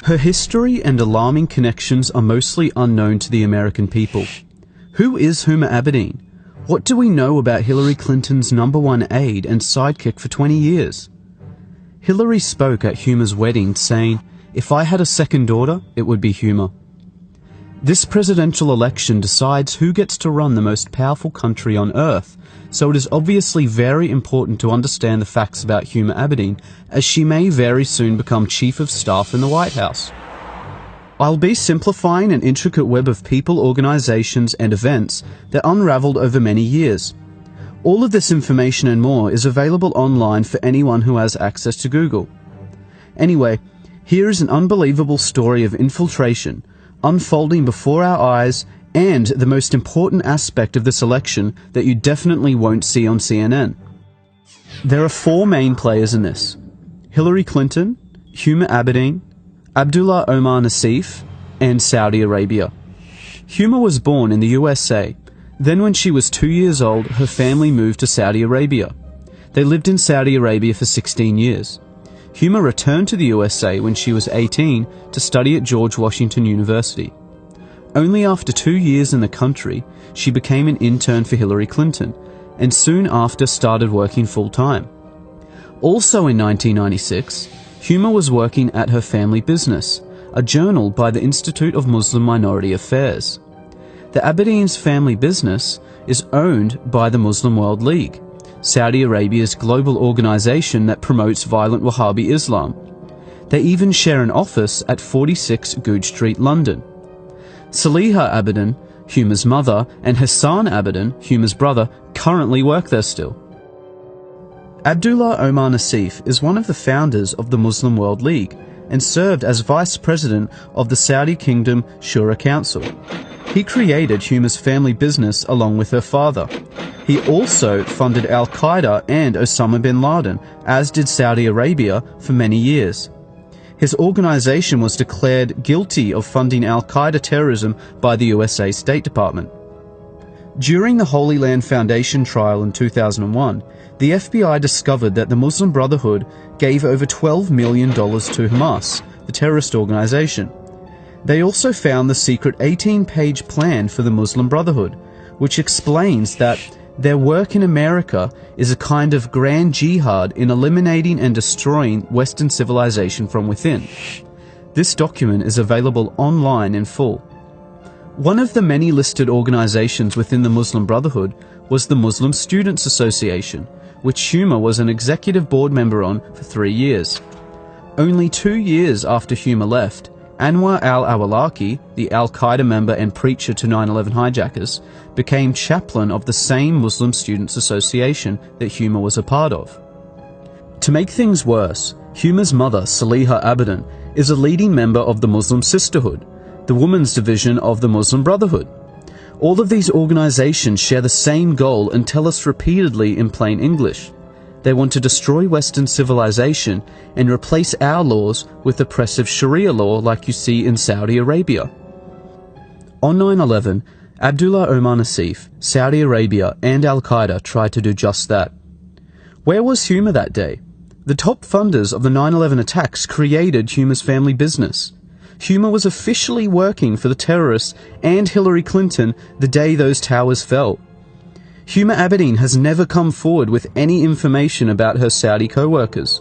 Her history and alarming connections are mostly unknown to the American people. Who is Huma Abedin? What do we know about Hillary Clinton's #1 aide and sidekick for 20 years? Hillary spoke at Huma's wedding saying, "If I had a second daughter, it would be Huma." This presidential election decides who gets to run the most powerful country on earth, so it is obviously very important to understand the facts about Huma Abedin, as she may very soon become Chief of Staff in the White House. I'll be simplifying an intricate web of people, organizations, and events that unraveled over many years. All of this information and more is available online for anyone who has access to Google. Anyway, here is an unbelievable story of infiltration, unfolding before our eyes, and the most important aspect of this election that you definitely won't see on CNN. There are 4 main players in this: Hillary Clinton, Huma Abedin, Abdullah Omar Nassif, and Saudi Arabia. Huma was born in the USA. Then when she was 2 years old, her family moved to Saudi Arabia. They lived in Saudi Arabia for 16 years. Huma returned to the USA when she was 18 to study at George Washington University. Only after 2 years in the country, she became an intern for Hillary Clinton, and soon after started working full-time. Also in 1996, Huma was working at her family business, a journal by the Institute of Muslim Minority Affairs. The Abedin's family business is owned by the Muslim World League, Saudi Arabia's global organization that promotes violent Wahhabi Islam. They even share an office at 46 Goodge Street, London. Saliha Abedin, Huma's mother, and Hassan Abedin, Huma's brother, currently work there still. Abdullah Omar Nassif is one of the founders of the Muslim World League and served as vice president of the Saudi Kingdom Shura Council. He created Huma's family business along with her father. He also funded Al-Qaeda and Osama bin Laden, as did Saudi Arabia, for many years. His organization was declared guilty of funding Al-Qaeda terrorism by the USA State Department. During the Holy Land Foundation trial in 2001, the FBI discovered that the Muslim Brotherhood gave over $12 million to Hamas, the terrorist organization. They also found the secret 18-page plan for the Muslim Brotherhood, which explains that their work in America is a kind of grand jihad in eliminating and destroying Western civilization from within. This document is available online in full. One of the many listed organizations within the Muslim Brotherhood was the Muslim Students Association, which Huma was an executive board member on for 3 years. Only 2 years after Huma left, Anwar al-Awlaki, the Al-Qaeda member and preacher to 9/11 hijackers, became chaplain of the same Muslim Students Association that Huma was a part of. To make things worse, Huma's mother, Saliha Abedin, is a leading member of the Muslim Sisterhood, the women's division of the Muslim Brotherhood. All of these organizations share the same goal and tell us repeatedly in plain English. They want to destroy Western civilization and replace our laws with oppressive Sharia law like you see in Saudi Arabia. On 9/11, Abdullah Omar Nassif, Saudi Arabia, and Al-Qaeda tried to do just that. Where was Huma that day? The top funders of the 9/11 attacks created Huma's family business. Huma was officially working for the terrorists and Hillary Clinton the day those towers fell. Huma Abedin has never come forward with any information about her Saudi co-workers.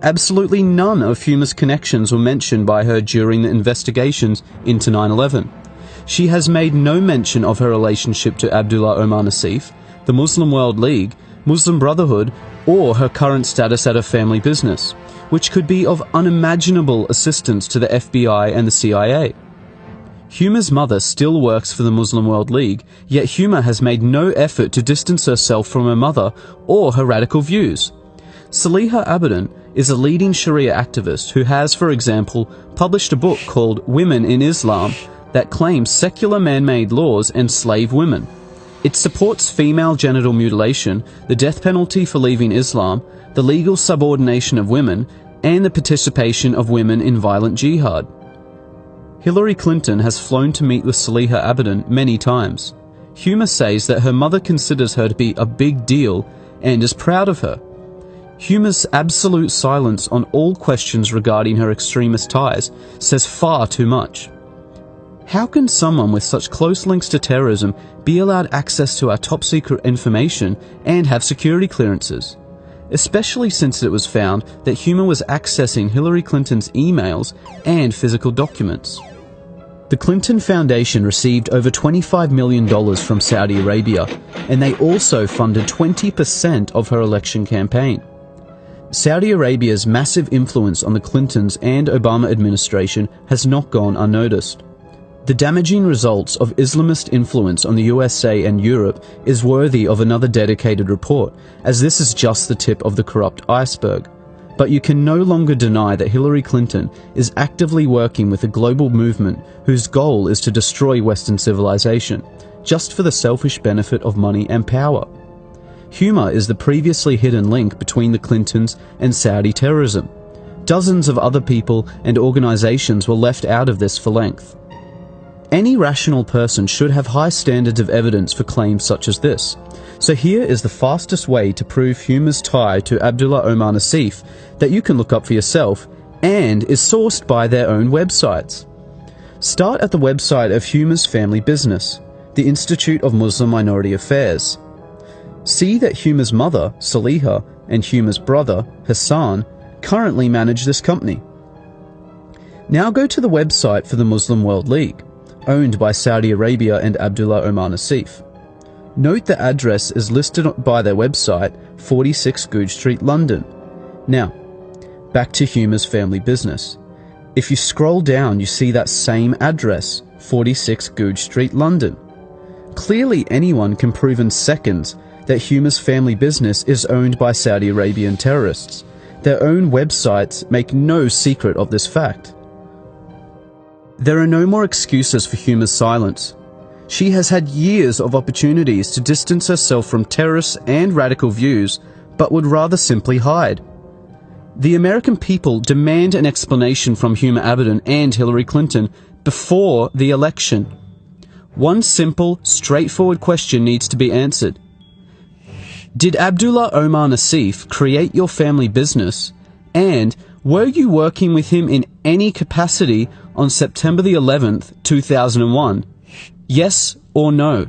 Absolutely none of Huma's connections were mentioned by her during the investigations into 9/11. She has made no mention of her relationship to Abdullah Omar Nassif, the Muslim World League, Muslim Brotherhood, or her current status at her family business, which could be of unimaginable assistance to the FBI and the CIA. Huma's mother still works for the Muslim World League, yet Huma has made no effort to distance herself from her mother or her radical views. Saliha Abedin is a leading Sharia activist who has, for example, published a book called Women in Islam that claims secular man-made laws enslave women. It supports female genital mutilation, the death penalty for leaving Islam, the legal subordination of women, and the participation of women in violent jihad. Hillary Clinton has flown to meet with Saliha Abedin many times. Huma says that her mother considers her to be a big deal and is proud of her. Huma's absolute silence on all questions regarding her extremist ties says far too much. How can someone with such close links to terrorism be allowed access to our top-secret information and have security clearances? Especially since it was found that Huma was accessing Hillary Clinton's emails and physical documents. The Clinton Foundation received over $25 million from Saudi Arabia, and they also funded 20% of her election campaign. Saudi Arabia's massive influence on the Clintons and Obama administration has not gone unnoticed. The damaging results of Islamist influence on the USA and Europe is worthy of another dedicated report, as this is just the tip of the corrupt iceberg. But you can no longer deny that Hillary Clinton is actively working with a global movement whose goal is to destroy Western civilization, just for the selfish benefit of money and power. Huma is the previously hidden link between the Clintons and Saudi terrorism. Dozens of other people and organizations were left out of this for length. Any rational person should have high standards of evidence for claims such as this. So here is the fastest way to prove Huma's tie to Abdullah Omar Nassif that you can look up for yourself and is sourced by their own websites. Start at the website of Huma's family business, the Institute of Muslim Minority Affairs. See that Huma's mother, Saliha, and Huma's brother, Hassan, currently manage this company. Now go to the website for the Muslim World League, owned by Saudi Arabia and Abdullah Omar Nassif. Note the address is listed by their website, 46 Goodge Street, London. Now, back to Huma's family business. If you scroll down, you see that same address, 46 Goodge Street, London. Clearly anyone can prove in seconds that Huma's family business is owned by Saudi Arabian terrorists. Their own websites make no secret of this fact. There are no more excuses for Huma's silence. She has had years of opportunities to distance herself from terrorists and radical views, but would rather simply hide. The American people demand an explanation from Huma Abedin and Hillary Clinton before the election. One simple, straightforward question needs to be answered. Did Abdullah Omar Nassif create your family business, and were you working with him in any capacity on September the 11th, 2001? Yes or no?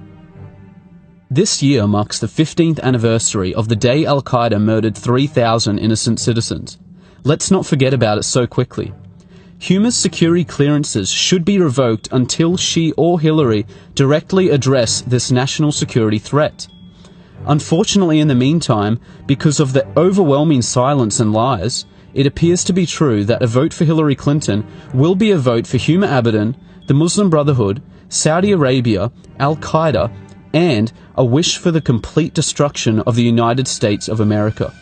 This year marks the 15th anniversary of the day Al-Qaeda murdered 3,000 innocent citizens. Let's not forget about it so quickly. Huma's security clearances should be revoked until she or Hillary directly address this national security threat. Unfortunately, in the meantime, because of the overwhelming silence and lies, it appears to be true that a vote for Hillary Clinton will be a vote for Huma Abedin, the Muslim Brotherhood, Saudi Arabia, Al-Qaeda, and a wish for the complete destruction of the United States of America.